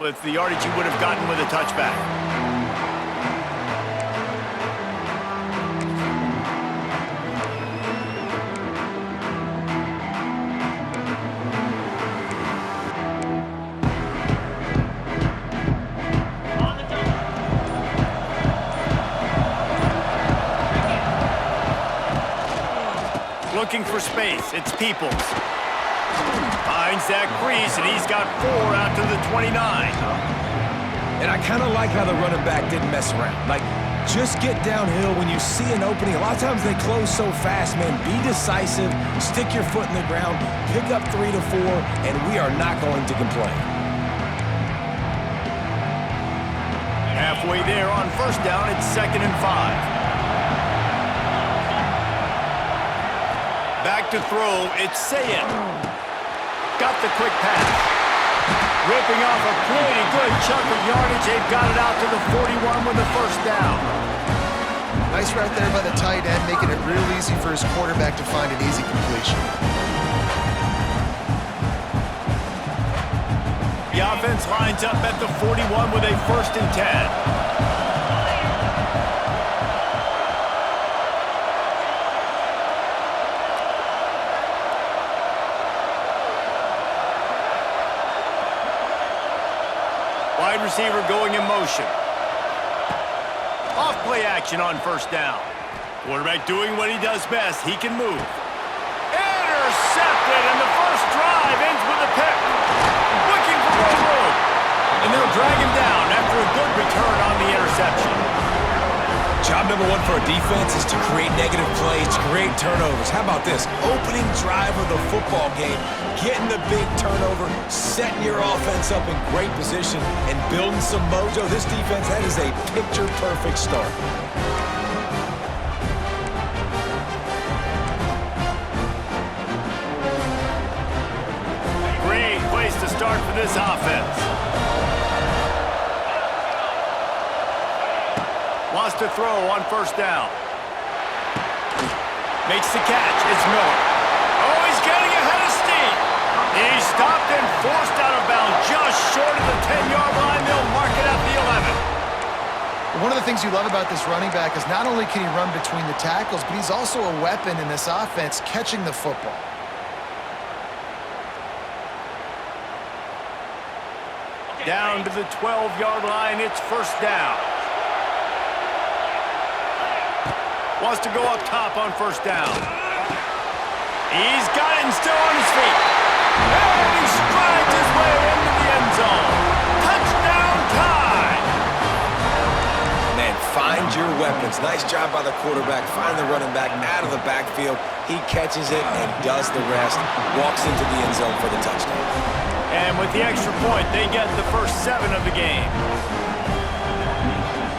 with the yardage you would have gotten with a touchback. Looking for space, it's Peoples. Finds that crease, and he's got 4 out to the 29. And I kind of like how the running back didn't mess around. Like, just get downhill when you see an opening. A lot of times they close so fast, man. Be decisive, stick your foot in the ground, pick up 3 to 4, and we are not going to complain. Halfway there on first down, it's 2nd and 5. Back to throw, it's Sayed. Got the quick pass. Ripping off a pretty good chunk of yardage. They've got it out to the 41 with the first down. Nice route there by the tight end, making it real easy for his quarterback to find an easy completion. The offense lines up at the 41 with a 1st and 10. Wide receiver going in motion. Off play action on first down. Quarterback doing what he does best. He can move. Intercepted, and the first drive ends with a pick. Looking for more room. And they'll drag him down after a good return on the interception. Job number 1 for a defense is to create negative plays, to create turnovers. How about this? Opening drive of the football game, getting the big turnover, setting your offense up in great position, and building some mojo. This defense, that is a picture-perfect start. Great place to start for this offense. Wants to throw on first down. Makes the catch. It's Miller. Oh, he's getting ahead of steam. He's stopped and forced out of bounds just short of the 10-yard line. They'll mark it at the 11. One of the things you love about this running back is not only can he run between the tackles, but he's also a weapon in this offense catching the football. Down to the 12-yard line. It's first down. Wants to go up top on first down. He's got it and still on his feet. And he strides his way into the end zone. Touchdown time! Man, find your weapons. Nice job by the quarterback. Find the running back out of the backfield. He catches it and does the rest. Walks into the end zone for the touchdown. And with the extra point, they get the first 7 of the game.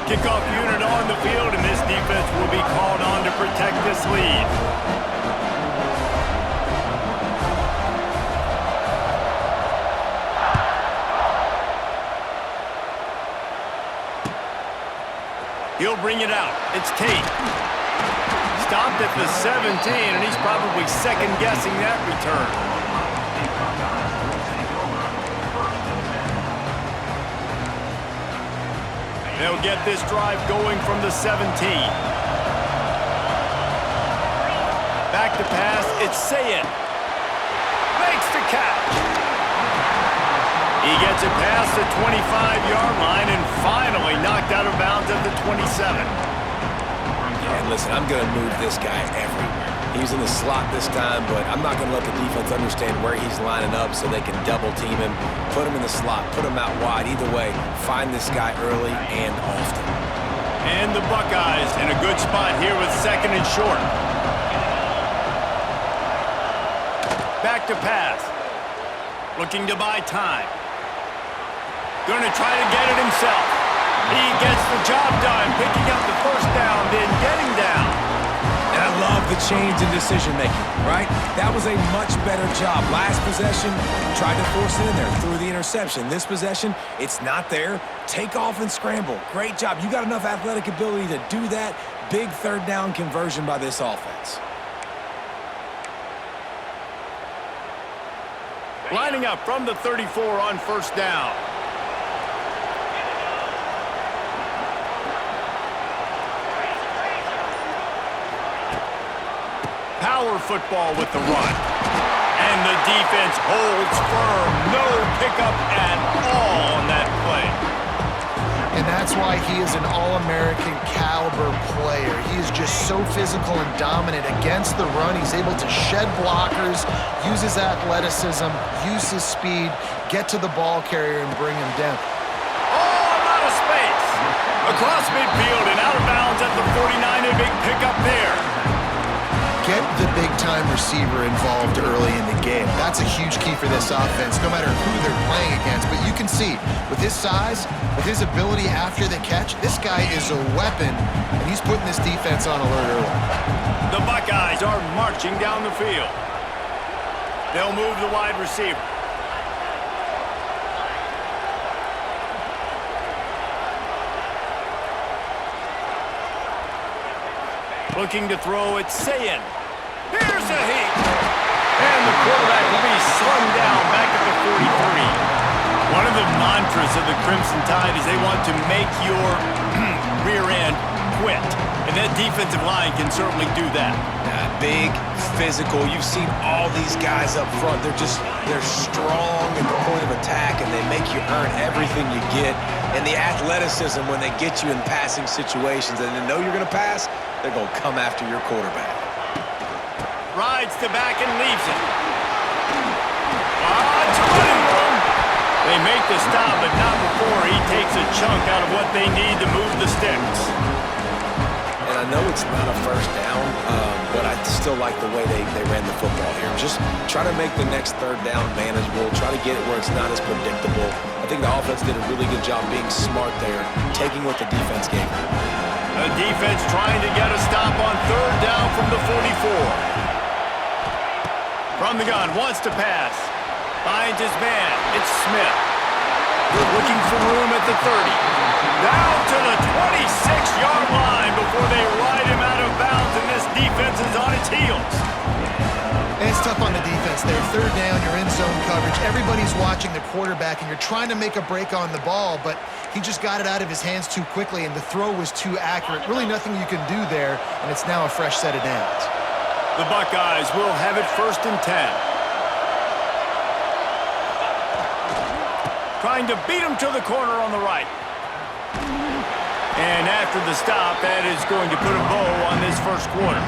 Kickoff unit on the field, and this defense will be called on to protect this lead. He'll bring it out. It's Tate. Stopped at the 17, and he's probably second-guessing that return. They'll get this drive going from the 17. Back to pass, it's Sayed. Makes the catch. He gets it past the 25-yard line and finally knocked out of bounds at the 27. Yeah, and listen, I'm going to move this guy everywhere. He's in the slot this time, but I'm not going to let the defense understand where he's lining up so they can double team him, put him in the slot, put him out wide. Either way, find this guy early and often. And the Buckeyes in a good spot here with 2nd and short. Back to pass. Looking to buy time. Going to try to get it himself. He gets the job done, picking up the first down, then getting down. And I love the change in decision-making, right? That was a much better job. Last possession, tried to force it in there, threw the interception. This possession, it's not there. Take off and scramble. Great job. You got enough athletic ability to do that. Big 3rd down conversion by this offense. Lining up from the 34 on first down. power football with the run. And the defense holds firm. No pickup at all on that play. And that's why he is an All-American caliber player. He is just so physical and dominant against the run. He's able to shed blockers, use his athleticism, use his speed, get to the ball carrier and bring him down. Oh, I'm out of space. Across midfield and out of bounds at the 49. A big pickup there. Get the big-time receiver involved early in the game. That's a huge key for this offense, no matter who they're playing against. But you can see, with his size, with his ability after the catch, this guy is a weapon, and he's putting this defense on alert early. The Buckeyes are marching down the field. They'll move the wide receiver. Looking to throw, it's Sayin. Here's a heat. And the quarterback will be slung down back at the 43. One of the mantras of the Crimson Tide is they want to make your rear end quit. And that defensive line can certainly do that. Big, physical. You've seen all these guys up front. They're strong at the point of attack, and they make you earn everything you get. And the athleticism when they get you in passing situations and they know you're going to pass, they're going to come after your quarterback. Rides to back and leaves it. It's running room. They make the stop, but not before he takes a chunk out of what they need to move the sticks. And I know it's not a first down, but I still like the way they ran the football here. Just try to make the next third down manageable. Try to get it where it's not as predictable. I think the offense did a really good job being smart there, taking what the defense gave them. The defense trying to get a stop on third down from the 44. From the gun, wants to pass. Finds his man. It's Smith. Looking for room at the 30. Down to the 26-yard line before they ride him out of bounds, and this defense is on its heels. And it's tough on the defense there. Third down, you're in zone coverage. Everybody's watching the quarterback, and you're trying to make a break on the ball, but he just got it out of his hands too quickly, and the throw was too accurate. Really nothing you can do there, and it's now a fresh set of downs. The Buckeyes will have it 1st and 10. Trying to beat him to the corner on the right. And after the stop, that is going to put a bow on this first quarter.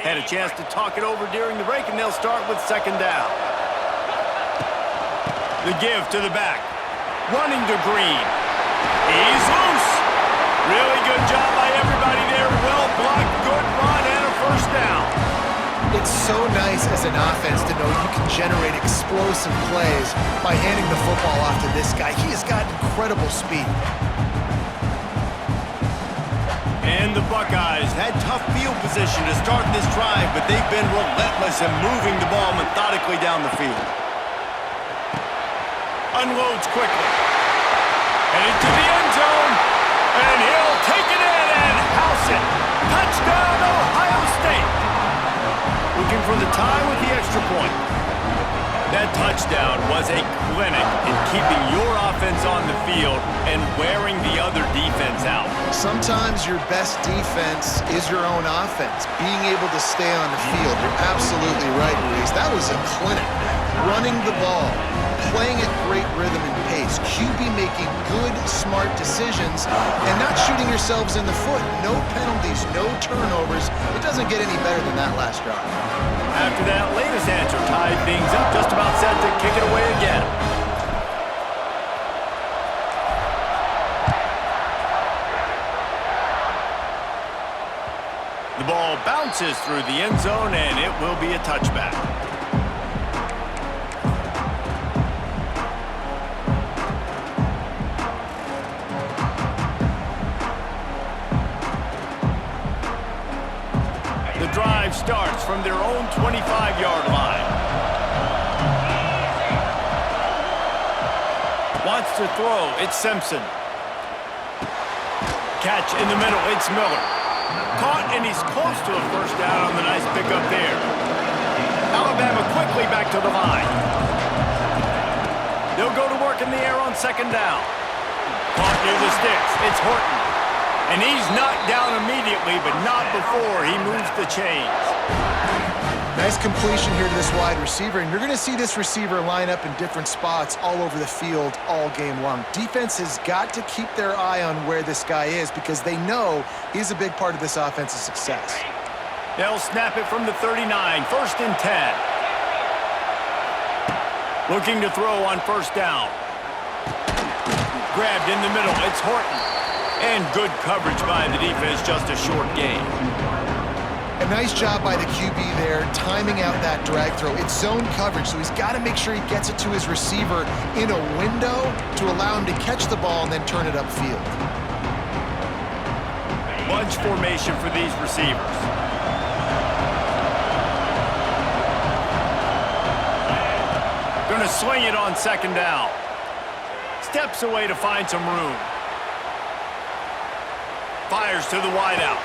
Had a chance to talk it over during the break, and they'll start with 2nd down. The give to the back. Running to Green. He's loose. Really good job by everybody there. Well blocked, good run, and a 1st down. It's so nice as an offense to know you can generate explosive plays by handing the football off to this guy. He has got incredible speed. And the Buckeyes had tough field position to start this drive, but they've been relentless in moving the ball methodically down the field. Unloads quickly. And into the end zone. And he'll take it in and house it. Touchdown, Ohio State. Looking for the tie with the extra point. That touchdown was a clinic in keeping your offense on the field and wearing the other defense out. Sometimes your best defense is your own offense, being able to stay on the field. You're absolutely right, Luis. That was a clinic. Running the ball, playing at great rhythm and pace, QB making good, smart decisions, and not shooting yourselves in the foot. No penalties, no turnovers. It doesn't get any better than that last drive. After that latest answer tied things up, just about set to kick it away again. The ball bounces through the end zone, and it will be a touchback. starts from their own 25-yard line. Wants to throw. It's Simpson. Catch in the middle. It's Miller. Caught, and he's close to a first down on the nice pickup there. Alabama quickly back to the line. They'll go to work in the air on second down. Caught near the sticks. It's Horton. And he's knocked down immediately, but not before he moves the chains. Nice completion here to this wide receiver, and you're going to see this receiver line up in different spots all over the field all game long. Defense has got to keep their eye on where this guy is because they know he's a big part of this offense's success. They'll snap it from the 39, 1st and 10. Looking to throw on first down. Grabbed in the middle, it's Horton. And good coverage by the defense, just a short gain. A nice job by the QB there, timing out that drag throw. It's zone coverage, so he's got to make sure he gets it to his receiver in a window to allow him to catch the ball and then turn it upfield. Bunch formation for these receivers. Gonna swing it on second down. Steps away to find some room. Fires to the wideout.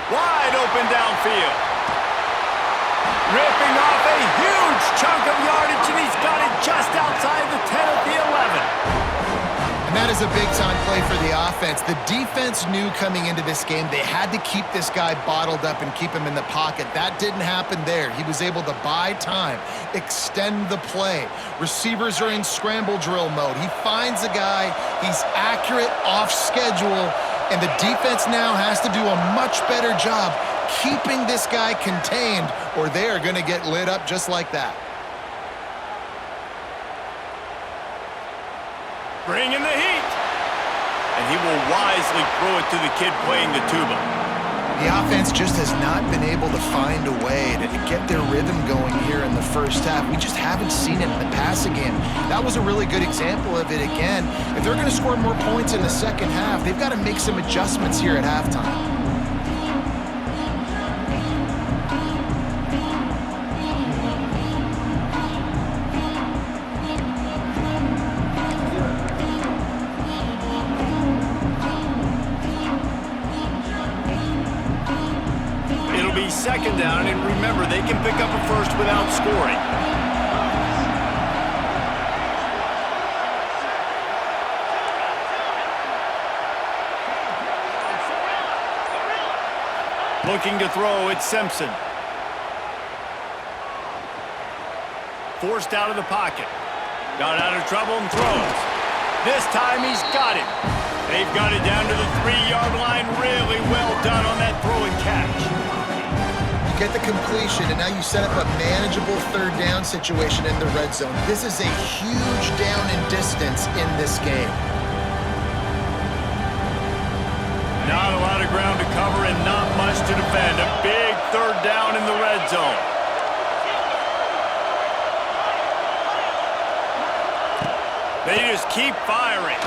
Wide open downfield. Ripping off a huge chunk of yardage, and he's got it just outside the 10 at the 11. And that is a big-time play for the offense. The defense knew coming into this game they had to keep this guy bottled up and keep him in the pocket. That didn't happen there. He was able to buy time, extend the play. Receivers are in scramble drill mode. He finds a guy. He's accurate, off schedule. And the defense now has to do a much better job keeping this guy contained, or they are going to get lit up just like that. Bringing the heat. And he will wisely throw it to the kid playing the tuba. The offense just has not been able to find a way to get their rhythm going here in the first half. We just haven't seen it in the passing game. That was a really good example of it again. If they're going to score more points in the second half, they've got to make some adjustments here at halftime. Second down, and remember, they can pick up a first without scoring. Looking to throw, it's Simpson. Forced out of the pocket. Got out of trouble and throws. This time he's got it. They've got it down to the 3-yard line. Really well done on that throw and catch. Get the completion, and now you set up a manageable third down situation in the red zone. This is a huge down in distance in this game. Not a lot of ground to cover and not much to defend. A big third down in the red zone. They just keep firing.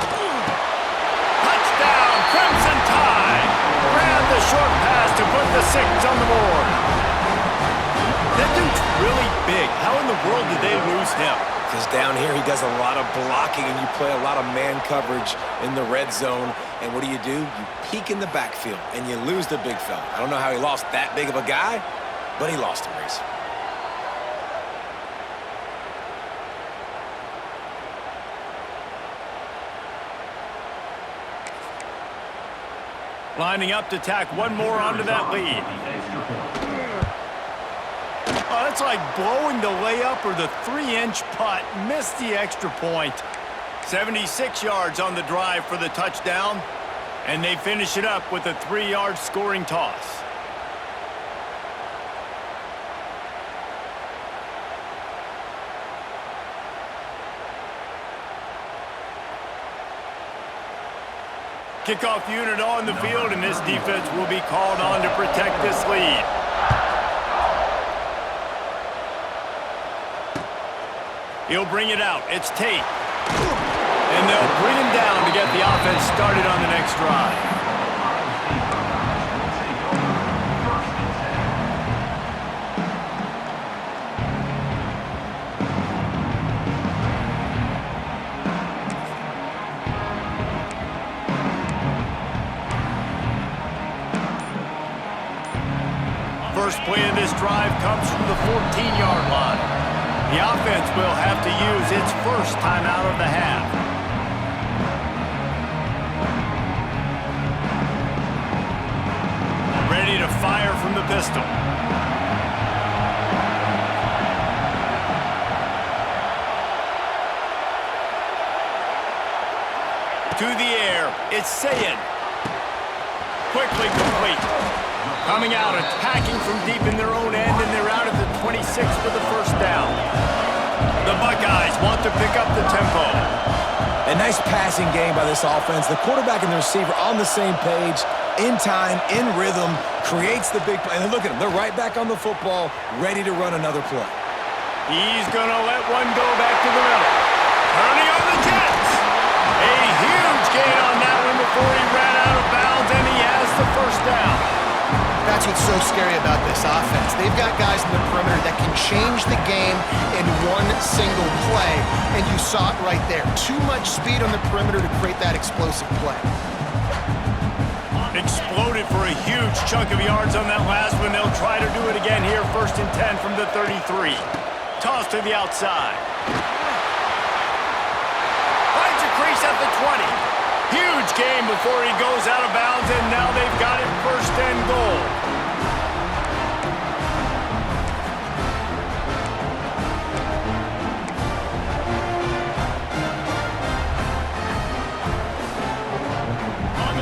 Touchdown, Crimson Tide. Grab the short pass to put the 6 on the board. That dude's really big. How in the world did they lose him? Because down here he does a lot of blocking and you play a lot of man coverage in the red zone. And what do? You peek in the backfield and you lose the big fella. I don't know how he lost that big of a guy, but he lost him, Reese. Lining up to tack one more onto that lead. Oh, that's like blowing the layup or the 3-inch putt. Missed the extra point. 76 yards on the drive for the touchdown. And they finish it up with a 3-yard scoring toss. Kickoff unit on the field, and this defense will be called on to protect this lead. He'll bring it out. It's Tate. And they'll bring him down to get the offense started on the next drive. first play of this drive comes from the 14-yard line. The offense will have to use its first timeout of the half. Ready to fire from the pistol. To the air, it's Sayin. Quickly complete. Coming out, attacking from deep in their own end, and they're out at the 26 for the first down. The Buckeyes want to pick up the tempo. A nice passing game by this offense. The quarterback and the receiver on the same page, in time, in rhythm, creates the big play. And look at them. They're right back on the football, ready to run another play. He's going to let one go back to the middle. Turning on the Jets. A huge gain on that one before he ran out of bounds, and he has the first down. That's what's so scary about this offense. They've got guys in the perimeter that can change the game in one single play, and you saw it right there. Too much speed on the perimeter to create that explosive play. Exploded for a huge chunk of yards on that last one. They'll try to do it again here, 1st and 10 from the 33. Toss to the outside. Finds a crease at the 20. Huge game before he goes out of bounds, and now they've got it 1st and goal.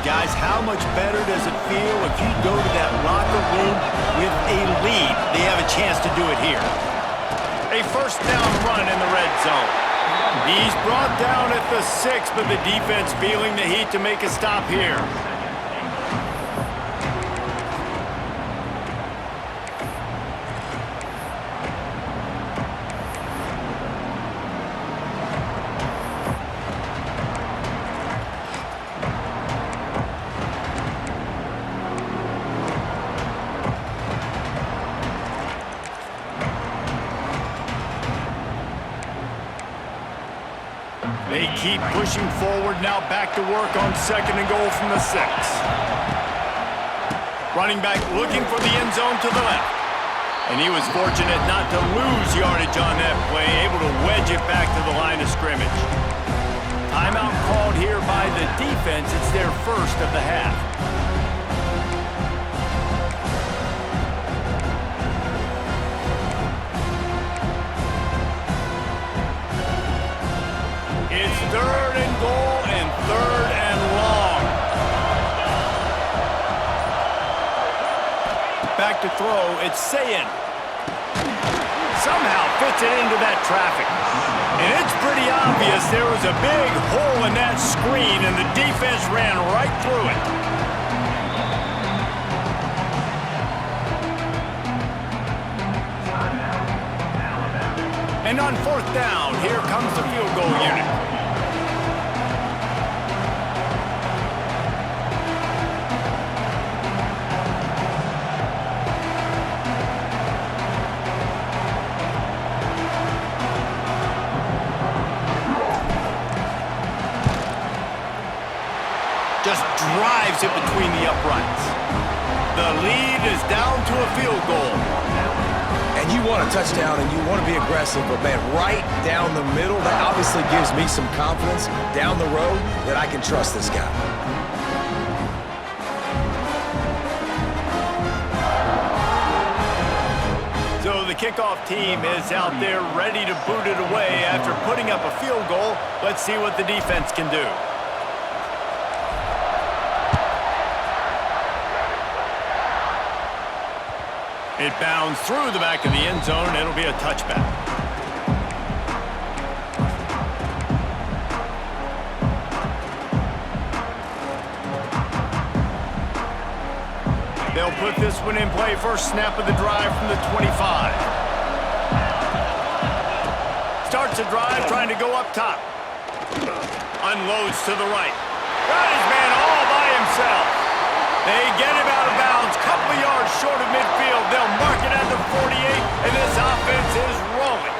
Guys, how much better does it feel if you go to that locker room with a lead? They have a chance to do it here. A first down run in the red zone. He's brought down at the 6, but the defense feeling the heat to make a stop here. They keep pushing forward, now back to work on 2nd and goal from the 6. Running back looking for the end zone to the left. And he was fortunate not to lose yardage on that play, able to wedge it back to the line of scrimmage. Timeout called here by the defense. It's their first of the half. It's 3rd and goal and 3rd and long. Back to throw, it's Sayin. Somehow fits it into that traffic. And it's pretty obvious there was a big hole in that screen, and the defense ran right through it. And on 4th down, here comes the field goal unit. Just drives it between the uprights. The lead is down to a field goal. And you want a touchdown and you want to be aggressive, but man, right down the middle, that obviously gives me some confidence down the road that I can trust this guy. So the kickoff team is out there ready to boot it away after putting up a field goal. Let's see what the defense can do. It bounds through the back of the end zone. It'll be a touchback. They'll put this one in play. First snap of the drive from the 25. Starts a drive trying to go up top. Unloads to the right. Got his man all by himself. They get him out of bounds, couple of yards short of midfield. They'll mark it at the 48, and this offense is rolling.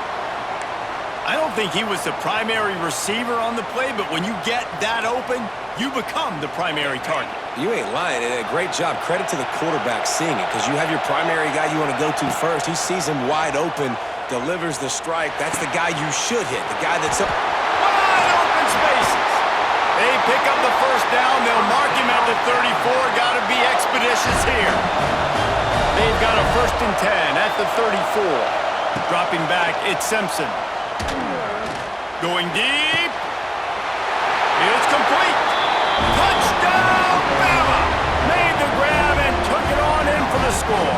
I don't think he was the primary receiver on the play, but when you get that open, you become the primary target. You ain't lying. And a great job. Credit to the quarterback seeing it, because you have your primary guy you want to go to first. He sees him wide open, delivers the strike. That's the guy you should hit, the guy that's up. Wide open spaces. They pick up the first down. They'll mark him at the 34. Got to be expeditious here. They've got a 1st and 10 at the 34. Dropping back, it's Simpson. Going deep. It's complete. Touchdown, Bama! Made the grab and took it on in for the score.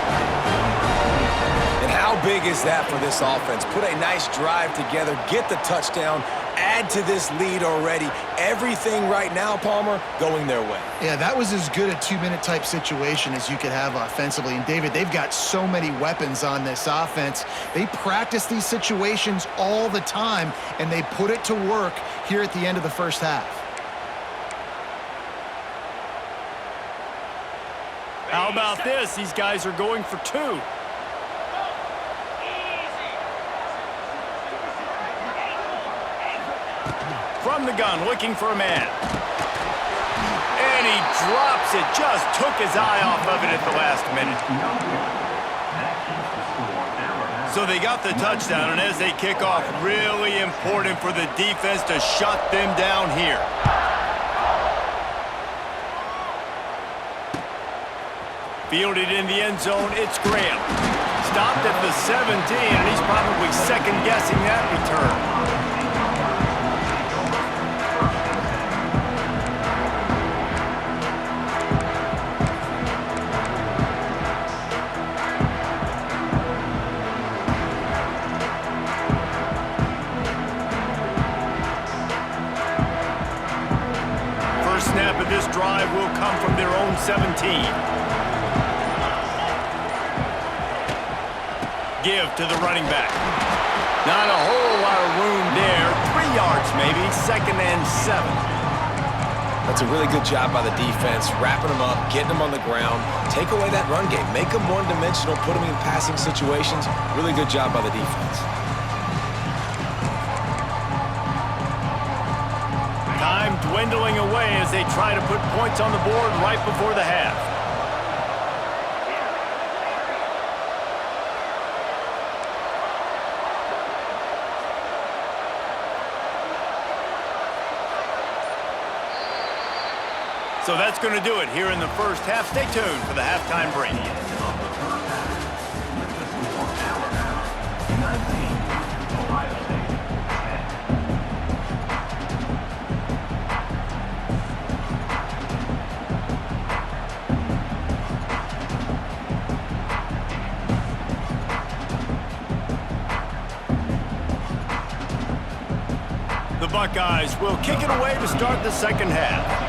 And how big is that for this offense? Put a nice drive together, get the touchdown, add to this lead already. Everything right now, Palmer, going their way. Yeah, that was as good a 2-minute type situation as you could have offensively. And, David, they've got so many weapons on this offense. They practice these situations all the time, and they put it to work here at the end of the first half. How about this? These guys are going for 2. From the gun, looking for a man. And he drops it. Just took his eye off of it at the last minute. So they got the touchdown, and as they kick off, really important for the defense to shut them down here. Fielded in the end zone, it's Graham. Stopped at the 17, and he's probably second-guessing that return. First snap of this drive will come from their own 17. Give to the running back. Not a whole lot of room there. 3 yards maybe, 2nd and 7. That's a really good job by the defense, wrapping them up, getting them on the ground. Take away that run game. Make them one-dimensional, put them in passing situations. Really good job by the defense. Time dwindling away as they try to put points on the board right before the half. So that's going to do it here in the first half. Stay tuned for the halftime break. The Buckeyes will kick it away to start the second half.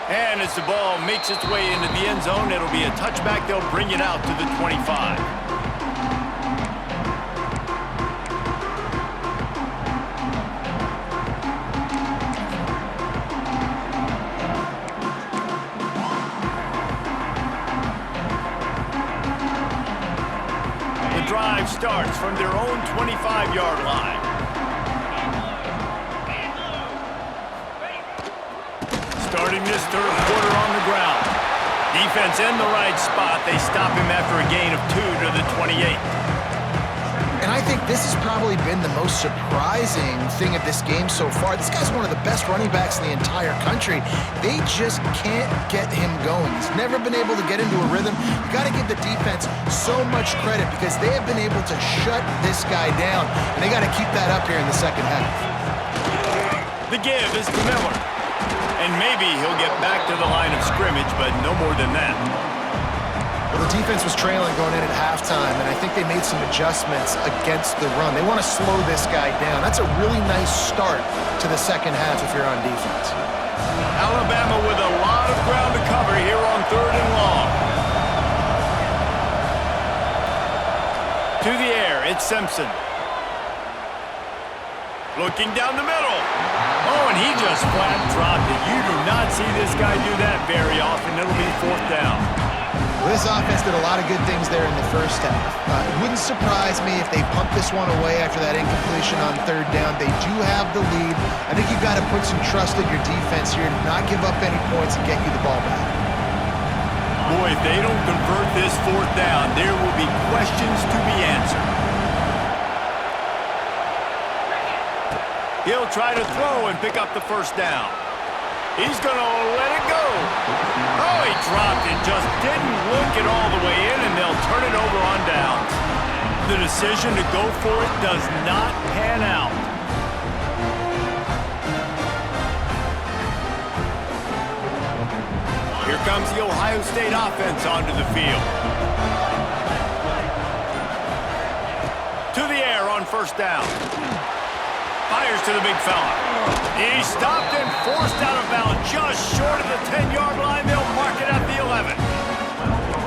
And as the ball makes its way into the end zone, it'll be a touchback. They'll bring it out to the 25. The drive starts from their own 25-yard line. Starting this third quarter on the ground. Defense in the right spot. They stop him after a gain of 2 to the 28. And I think this has probably been the most surprising thing of this game so far. This guy's one of the best running backs in the entire country. They just can't get him going. He's never been able to get into a rhythm. You got to give the defense so much credit because they have been able to shut this guy down. And they got to keep that up here in the second half. The give is to Miller. And maybe he'll get back to the line of scrimmage, but no more than that. Well, the defense was trailing going in at halftime, and I think they made some adjustments against the run. They want to slow this guy down. That's a really nice start to the second half if you're on defense. Alabama with a lot of ground to cover here on 3rd and long. To the air, it's Simpson. Looking down the middle. Oh, and he just flat dropped it. You do not see this guy do that very often. It'll be fourth down. Well, this offense did a lot of good things there in the first half. It wouldn't surprise me if they pump this one away after that incompletion on third down. They do have the lead. I think you've got to put some trust in your defense here to not give up any points and get you the ball back. Boy, if they don't convert this fourth down, there will be questions to be answered. He'll try to throw and pick up the first down. He's going to let it go. Oh, he dropped it. Just didn't look it all the way in, and they'll turn it over on downs. The decision to go for it does not pan out. Here comes the Ohio State offense onto the field. To the air on first down. Fires to the big fella. He stopped and forced out of bounds just short of the 10-yard line. They'll mark it at the 11.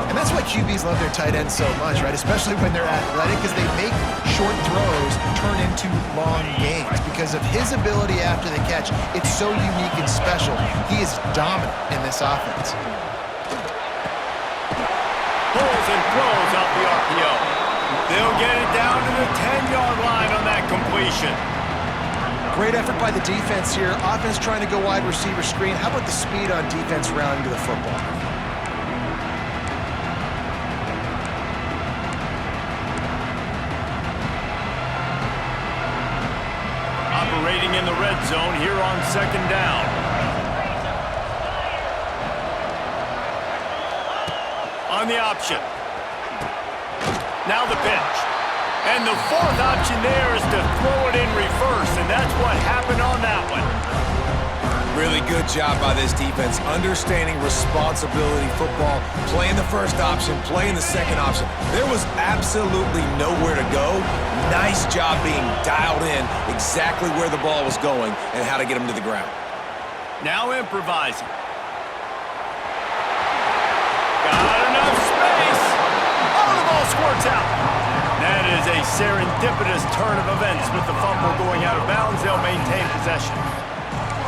And that's why QBs love their tight ends so much, right? Especially when they're athletic, because they make short throws turn into long gains. Because of his ability after the catch, it's so unique and special. He is dominant in this offense. Pulls and throws out the RPO. They'll get it down to the 10-yard line on that completion. Great effort by the defense here. Offense trying to go wide receiver screen. How about the speed on defense rounding to the football? Operating in the red zone here on second down. On the option. Now the pitch. And the fourth option there is to throw it in reverse, and that's what happened on that one. Really good job by this defense, understanding responsibility football, playing the first option, playing the second option. There was absolutely nowhere to go. Nice job being dialed in exactly where the ball was going and how to get him to the ground. Now improvising. Got enough space. Oh, the ball squirts out. That is a serendipitous turn of events with the fumble going out of bounds. They'll maintain possession.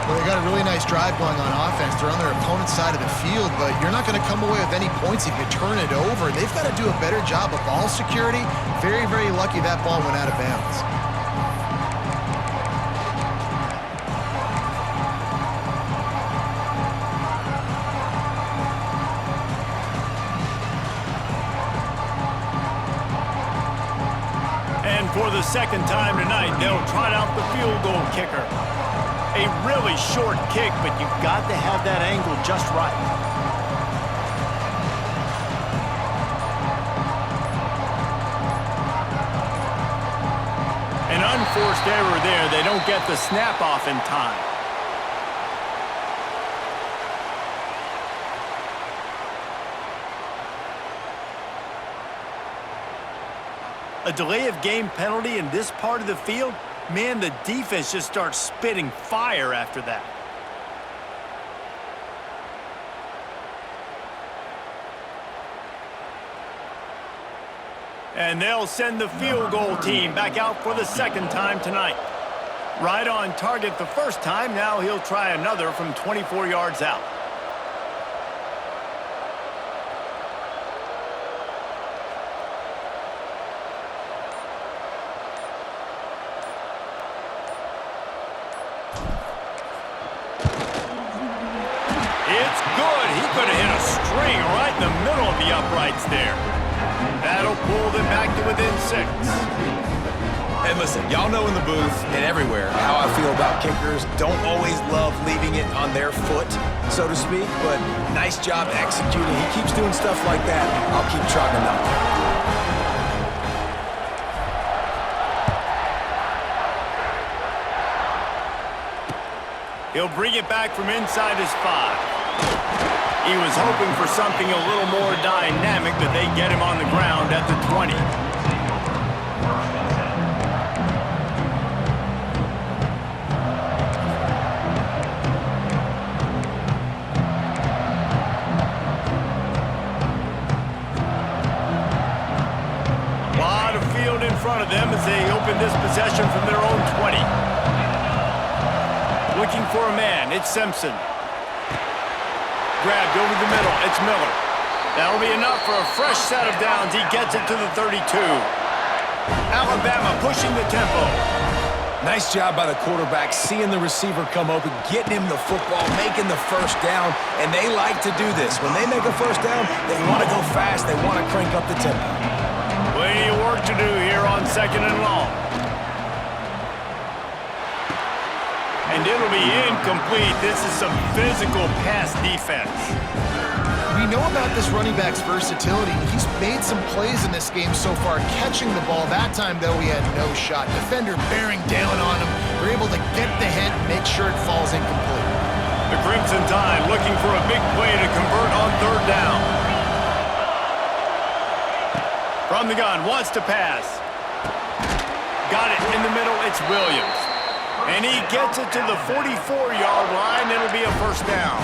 Well, they got a really nice drive going on offense. They're on their opponent's side of the field, but you're not going to come away with any points if you turn it over. They've got to do a better job of ball security. Very, very lucky that ball went out of bounds. For the second time tonight, they'll trot out the field goal kicker. A really short kick, but you've got to have that angle just right. An unforced error there. They don't get the snap off in time. A delay of game penalty in this part of the field, man, the defense just starts spitting fire after that. And they'll send the field goal team back out for the second time tonight. Right on target the first time, now he'll try another from 24 yards out. It's good. He could have hit a string right in the middle of the uprights there. That'll pull them back to within 6. And listen, y'all know in the booth and everywhere how I feel about kickers. Don't always love leaving it on their foot, so to speak, but nice job executing. He keeps doing stuff like that. I'll keep trotting him out there. He'll bring it back from inside his 5. He was hoping for something a little more dynamic, but they get him on the ground at the 20. A lot of field in front of them as they open this possession from their own 20. Looking for a man. It's Simpson. Grabbed over the middle. It's Miller. That'll be enough for a fresh set of downs. He gets it to the 32. Alabama pushing the tempo. Nice job by the quarterback, seeing the receiver come open, getting him the football, making the first down, and they like to do this. When they make a first down, they want to go fast. They want to crank up the tempo. Plenty of work to do here on 2nd and long. And it'll be incomplete. This is some physical pass defense. We know about this running back's versatility. He's made some plays in this game so far, catching the ball. That time, though, he had no shot. Defender bearing down on him. They're able to get the hit and make sure it falls incomplete. The Crimson Tide looking for a big play to convert on 3rd down. From the gun, wants to pass. Got it in the middle, it's Williams. And he gets it to the 44-yard line. It'll be a first down.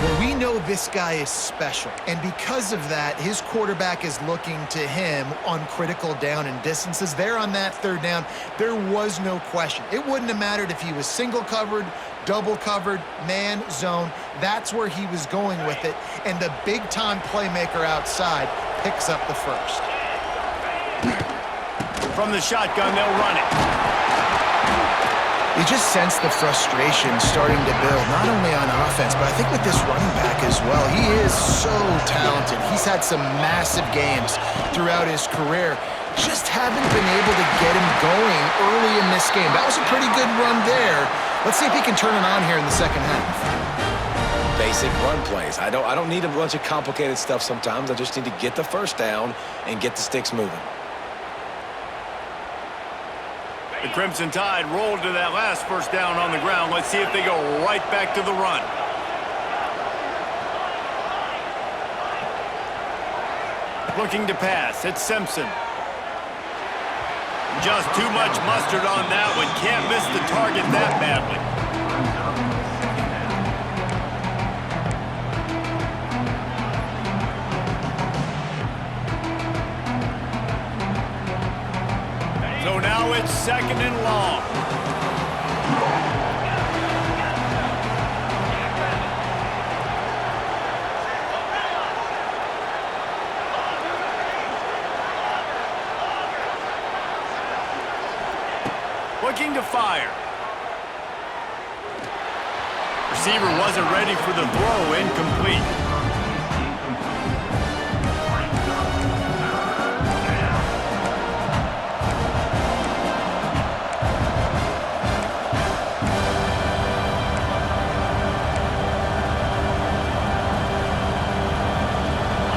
Well, we know this guy is special, and because of that, his quarterback is looking to him on critical down and distances. There on that 3rd down, there was no question. It wouldn't have mattered if he was single covered, double covered, man, zone. That's where he was going with it, and the big-time playmaker outside picks up the first. From the shotgun, they'll run it. You just sense the frustration starting to build, not only on offense, but I think with this running back as well. He is so talented. He's had some massive games throughout his career. Just haven't been able to get him going early in this game. That was a pretty good run there. Let's see if he can turn it on here in the second half. Basic run plays. I don't need a bunch of complicated stuff sometimes. I just need to get the first down and get the sticks moving. The Crimson Tide rolled to that last first down on the ground. Let's see if they go right back to the run. Looking to pass. It's Simpson. Just too much mustard on that one. Can't miss the target that badly. So now it's 2nd and long. Looking to fire. Receiver wasn't ready for the throw. Incomplete.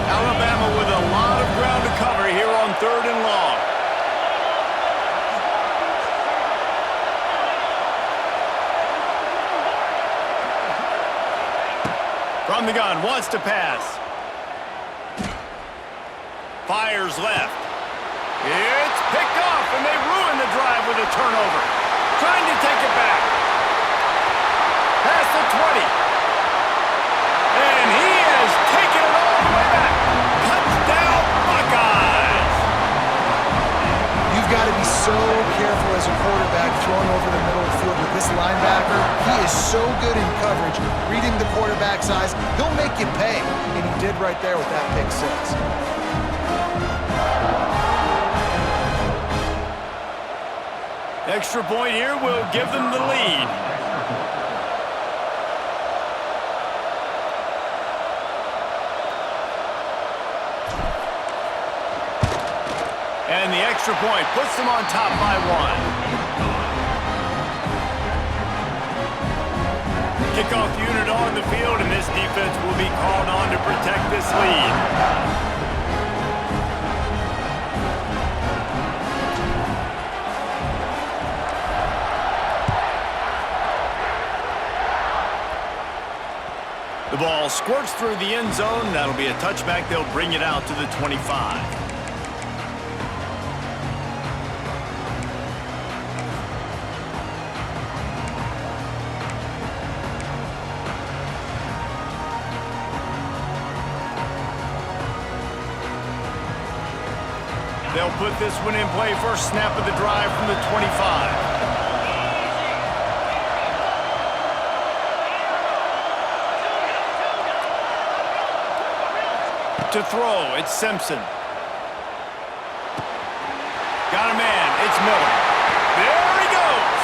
Alabama with a lot of ground to cover here on 3rd and long. From the gun, wants to pass. Fires left. It's picked off, and they ruin the drive with a turnover. Trying to take it back. Past the 20. And he has taken it all the way back. Touchdown, Buckeyes! You've got to be so careful as a quarterback throwing over the middle of the field with this linebacker. He is so good in coverage, reading the quarterback's eyes. He'll make you pay, and he did right there with that pick six. Extra point here will give them the lead. And the extra point puts them on top by 1. Kickoff unit on the field, and this defense will be called on to protect this lead. The ball squirts through the end zone. That'll be a touchback. They'll bring it out to the 25. They'll put this one in play. First snap of the drive from the 25. To throw, it's Simpson. Got a man, it's Miller. There he goes!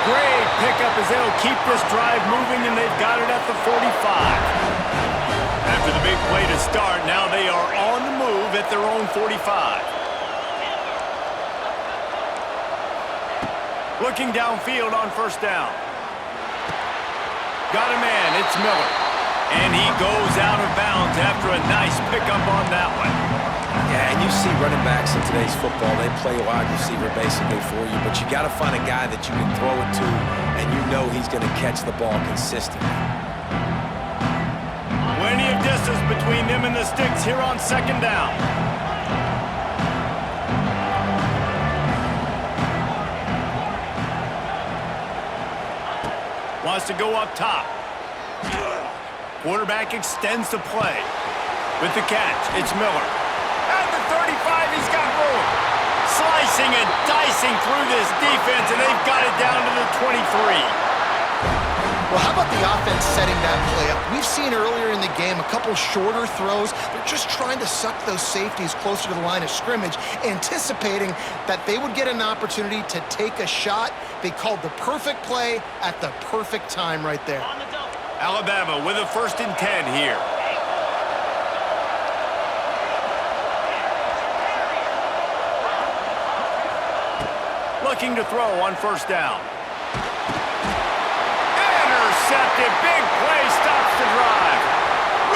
Great pickup as they'll keep this drive moving, and they've got it at the 45. After the big play to start, now they are on the move at their own 45. Looking downfield on first down. Got a man, it's Miller. And he goes out of bounds after a nice pickup on that one. Yeah, and you see running backs in today's football, they play wide receiver basically for you, but you got to find a guy that you can throw it to, and you know he's going to catch the ball consistently. Plenty of distance between them and the sticks here on second down. Wants to go up top. Quarterback extends the play. With the catch, it's Miller. At the 35, he's got room. Slicing and dicing through this defense, and they've got it down to the 23. Well, how about the offense setting that play up? We've seen earlier in the game a couple shorter throws. They're just trying to suck those safeties closer to the line of scrimmage, anticipating that they would get an opportunity to take a shot. They called the perfect play at the perfect time right there. Alabama with a 1st and 10 here. Looking to throw on first down. Intercepted. Big play stops the drive.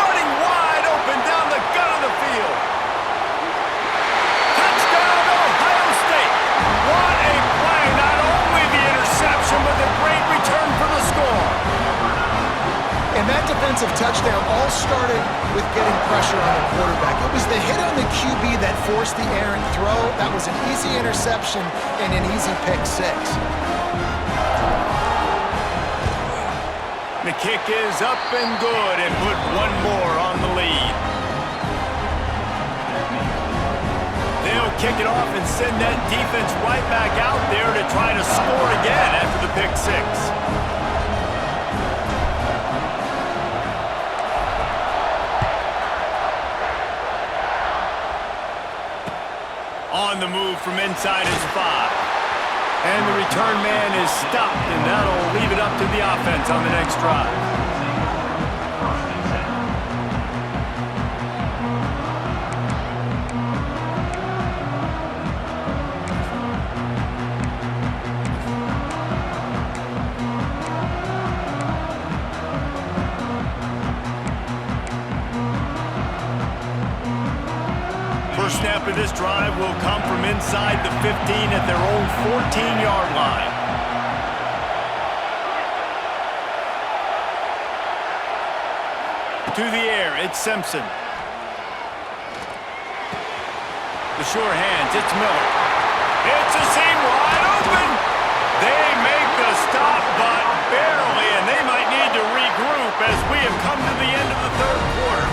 Running wide open down the gut of the field. Touchdown, Ohio State. What a play. Not only the interception, but the great return for the score. And that defensive touchdown all started with getting pressure on the quarterback. It was the hit on the QB that forced the errant throw. That was an easy interception and an easy pick six. The kick is up and good and put one more on the lead. They'll kick it off and send that defense right back out there to try to score again after the pick six. On the move from inside his 5. And the return man is stopped, and that'll leave it up to the offense on the next drive. First snap of this drive will come from inside the 15 at their own 14-yard line. To the air, it's Simpson. The sure hands, it's Miller. It's a seam wide open. They make the stop, but barely, and they might need to regroup as we have come to the end of the third quarter.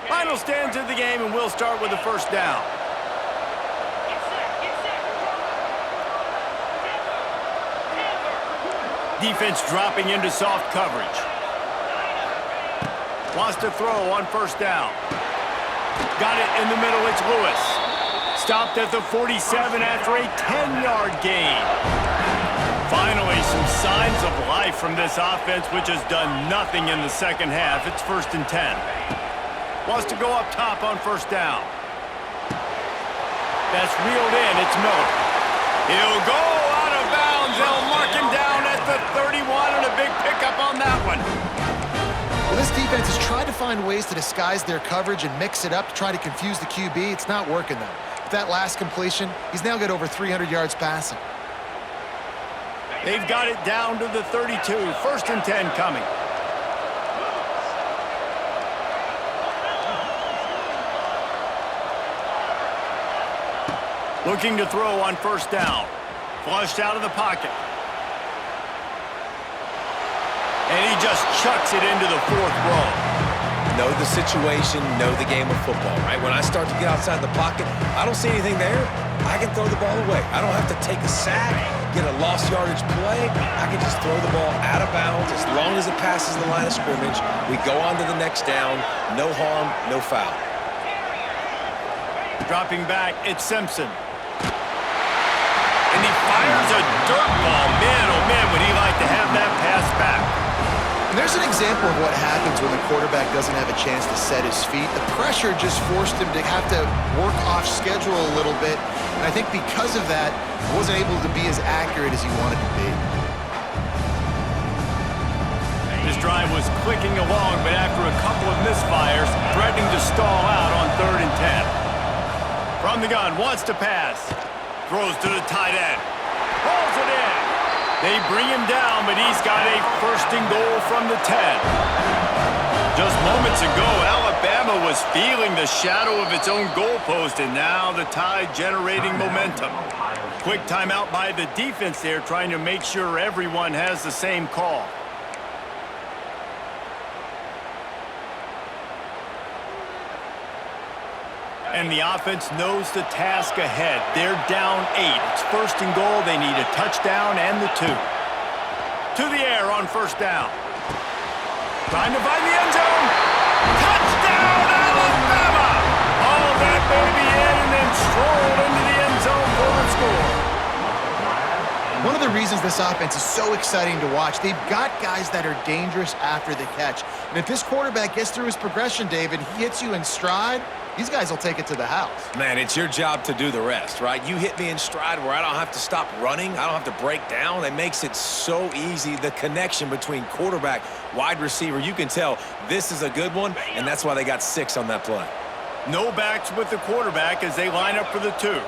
Final stands of the game, and we'll start with the first down. Defense dropping into soft coverage. Wants to throw on first down. Got it in the middle, it's Lewis. Stopped at the 47 after a 10-yard gain. Finally, some signs of life from this offense, which has done nothing in the second half. It's 1st and 10. Wants to go up top on first down. That's reeled in. It's Miller. He'll go out of bounds. They'll mark him down at the 31, and a big pickup on that one. Well, this defense has tried to find ways to disguise their coverage and mix it up to try to confuse the QB. It's not working, though. With that last completion, he's now got over 300 yards passing. They've got it down to the 32. 1st and 10 coming. Looking to throw on first down. Flushed out of the pocket. And he just chucks it into the fourth row. Know the situation, know the game of football, right? When I start to get outside the pocket, I don't see anything there, I can throw the ball away. I don't have to take a sack, get a lost yardage play. I can just throw the ball out of bounds as long as it passes the line of scrimmage. We go on to the next down. No harm, no foul. Dropping back, it's Simpson. And he fires a dirt ball. Man, oh man, would he like to have that pass back. And there's an example of what happens when the quarterback doesn't have a chance to set his feet. The pressure just forced him to have to work off schedule a little bit. And I think because of that, he wasn't able to be as accurate as he wanted to be. This drive was clicking along, but after a couple of misfires, threatening to stall out on 3rd and 10. From the gun, wants to pass. Throws to the tight end. Pulls it in. They bring him down, but he's got a 1st and goal from the 10. Just moments ago, Alabama was feeling the shadow of its own goalpost, and now the Tide generating momentum. Quick timeout by the defense there, trying to make sure everyone has the same call. And the offense knows the task ahead. They're down 8. It's 1st and goal. They need a touchdown and the 2. To the air on first down. Trying to find the end zone. Touchdown, Alabama! All that baby in and then strolled into the end zone for the score. One of the reasons this offense is so exciting to watch, they've got guys that are dangerous after the catch. And if this quarterback gets through his progression, David, he hits you in stride, these guys will take it to the house. Man, it's your job to do the rest, right? You hit me in stride where I don't have to stop running. I don't have to break down. It makes it so easy. The connection between quarterback, wide receiver, you can tell this is a good one, and that's why they got 6 on that play. No backs with the quarterback as they line up for the 2.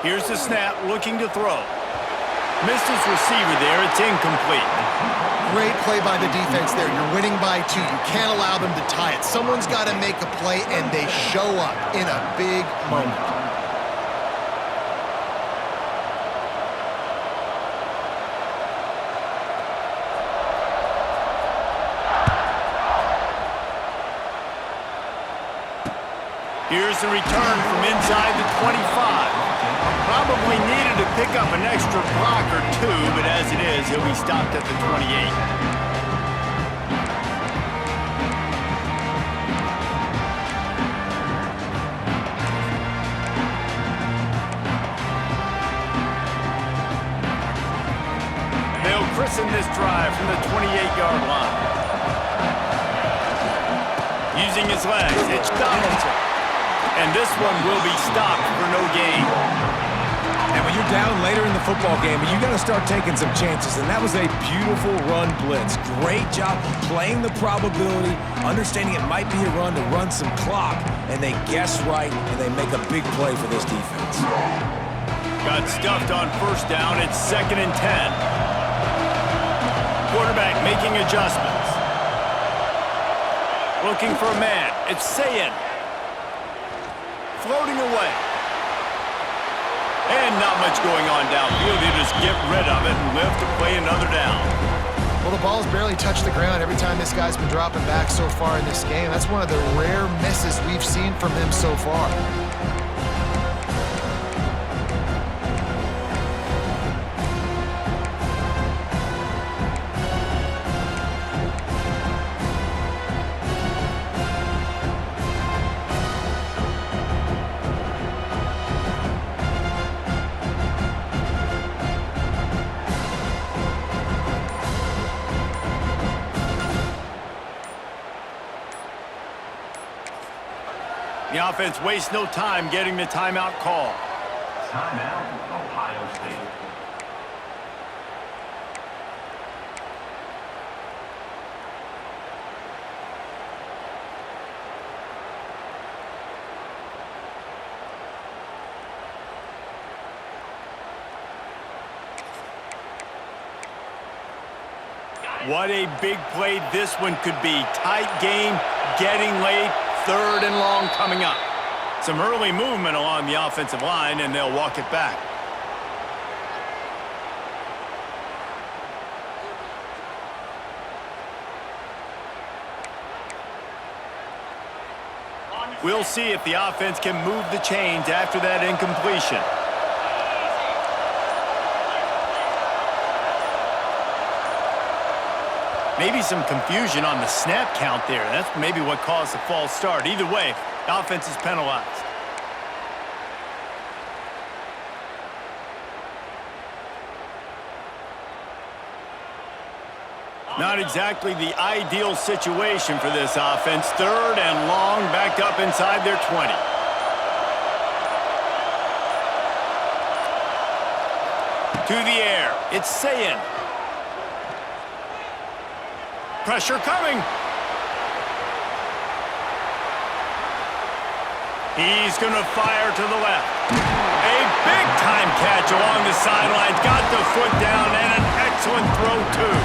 Here's the snap, looking to throw. Missed his receiver there. It's incomplete. Great play by the defense there. You're winning by 2. You can't allow them to tie it. Someone's got to make a play, and they show up in a big moment. Here's the return from inside the 25. Probably needed to pick up an extra block or 2, but as it is, he'll be stopped at the 28. They'll christen this drive from the 28-yard line. Using his legs, it's Donaldson. And this one will be stopped for no gain. And when you're down later in the football game, you got to start taking some chances, and that was a beautiful run blitz. Great job playing the probability, understanding it might be a run to run some clock, and they guess right, and they make a big play for this defense. Got stuffed on first down. It's 2nd and 10. Quarterback making adjustments. Looking for a man. It's Sayin. Floating away. And not much going on downfield. They just get rid of it and live to play another down. Well, the ball's barely touched the ground every time this guy's been dropping back so far in this game. That's one of the rare misses we've seen from him so far. The offense wastes no time getting the timeout call. Timeout, Ohio State. What a big play this one could be. Tight game, getting late, 3rd and long coming up. Some early movement along the offensive line, and they'll walk it back. We'll see if the offense can move the chains after that incompletion. Maybe some confusion on the snap count there. That's maybe what caused the false start. Either way, the offense is penalized. Not exactly the ideal situation for this offense. 3rd and long, backed up inside their 20. To the air, it's Sayin. Pressure coming. He's going to fire to the left. A big-time catch along the sidelines. Got the foot down and an excellent throw, too.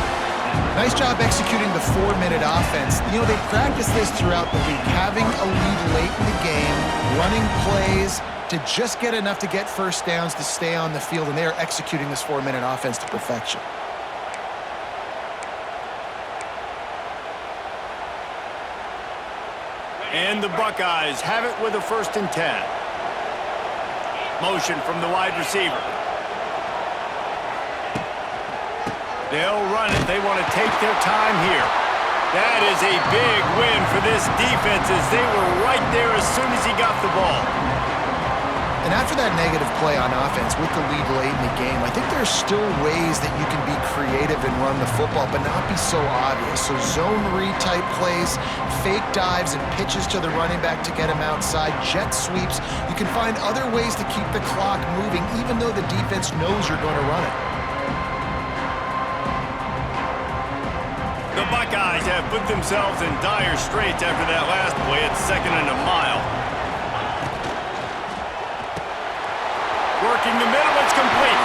Nice job executing the 4-minute offense. You know, they practice this throughout the week, having a lead late in the game, running plays to just get enough to get first downs to stay on the field, and they are executing this 4-minute offense to perfection. And the Buckeyes have it with a 1st and 10. Motion from the wide receiver. They'll run it. They want to take their time here. That is a big win for this defense as they were right there as soon as he got the ball. And after that negative play on offense with the lead late in the game, I think there's still ways that you can be creative and run the football, but not be so obvious. So zone read type plays, fake dives and pitches to the running back to get him outside, jet sweeps. You can find other ways to keep the clock moving, even though the defense knows you're going to run it. The Buckeyes have put themselves in dire straits after that last play at 2nd and a mile. Working the middle, it's complete.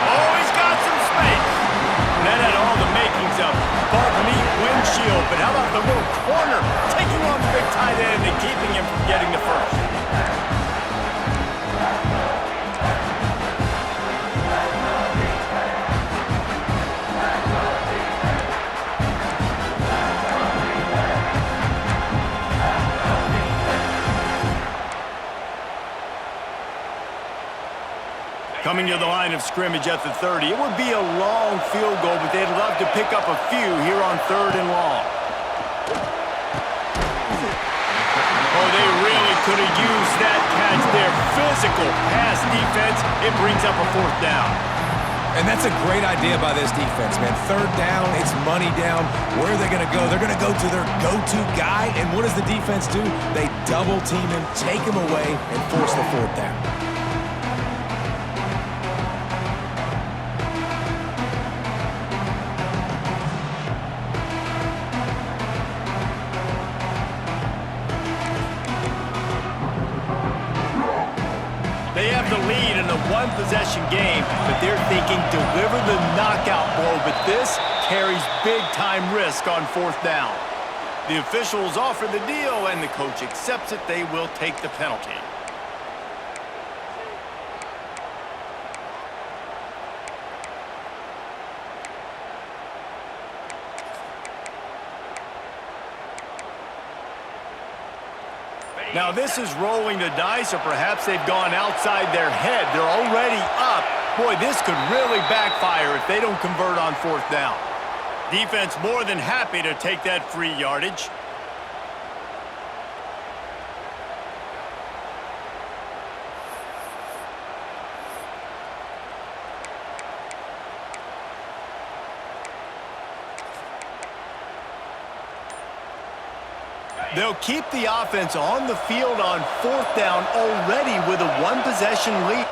Oh, he's got some space. That had all the makings of bug meat windshield, but how about the little corner taking on the big tight end and keeping him from getting the first? Coming to the line of scrimmage at the 30. It would be a long field goal, but they'd love to pick up a few here on 3rd and long. Oh, they really could have used that catch there. Physical pass defense. It brings up a 4th down. And that's a great idea by this defense, man. 3rd down, it's money down. Where are they going to go? They're going to go to their go-to guy. And what does the defense do? They double team him, take him away, and force the 4th down. They have the lead in a one-possession game, but they're thinking deliver the knockout blow, but this carries big-time risk on 4th down. The officials offer the deal, and the coach accepts it. They will take the penalty. Now this is rolling the dice, or perhaps they've gone outside their head. They're already up. Boy, this could really backfire if they don't convert on 4th down. Defense more than happy to take that free yardage. They'll keep the offense on the field on 4th down already with a one-possession lead.